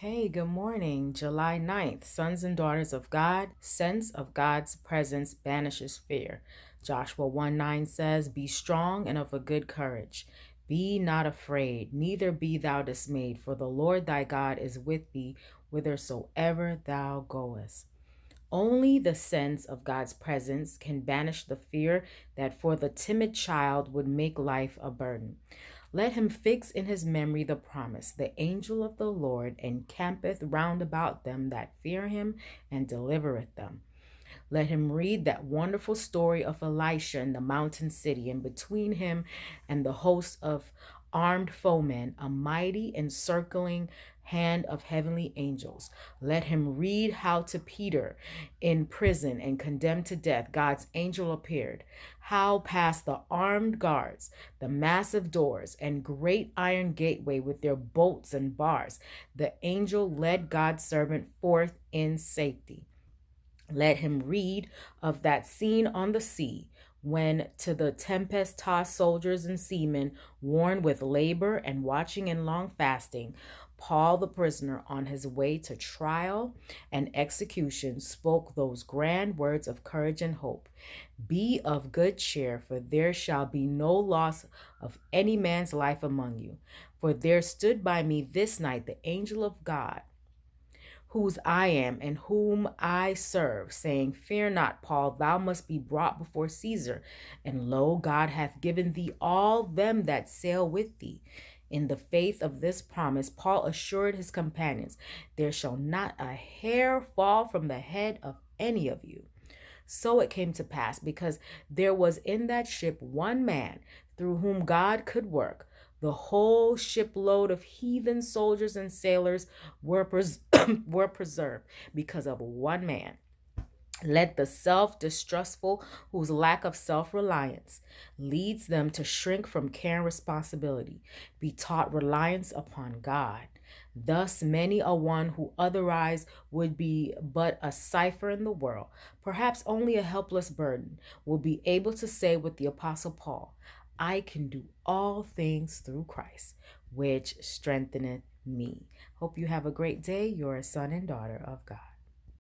Hey, good morning. July 9th. Sons and daughters of God, sense of God's presence banishes fear. Joshua 1:9 says, Be strong and of a good courage. Be not afraid, neither be thou dismayed, for the Lord thy God is with thee whithersoever thou goest. Only the sense of God's presence can banish the fear that for the timid child would make life a burden. Let him fix in his memory the promise, the angel of the Lord encampeth round about them that fear him and delivereth them. Let him read that wonderful story of Elisha in the mountain city, and between him and the host of armed foemen, a mighty encircling hand of heavenly angels. Let him read how to Peter in prison and condemned to death, God's angel appeared. How past the armed guards, the massive doors, and great iron gateway with their bolts and bars, the angel led God's servant forth in safety. Let him read of that scene on the sea when to the tempest-tossed soldiers and seamen, worn with labor and watching and long fasting, Paul the prisoner on his way to trial and execution spoke those grand words of courage and hope. Be of good cheer, for there shall be no loss of any man's life among you. For there stood by me this night the angel of God, whose I am and whom I serve, saying, Fear not, Paul, thou must be brought before Caesar. And lo, God hath given thee all them that sail with thee. In the faith of this promise, Paul assured his companions, There shall not a hair fall from the head of any of you. So it came to pass, because there was in that ship one man through whom God could work. The whole shipload of heathen soldiers and sailors were preserved because of one man. Let the self-distrustful, whose lack of self-reliance leads them to shrink from care and responsibility, be taught reliance upon God. Thus, many a one who otherwise would be but a cipher in the world, perhaps only a helpless burden, will be able to say with the Apostle Paul, I can do all things through Christ, which strengtheneth me. Hope you have a great day. You're a son and daughter of God.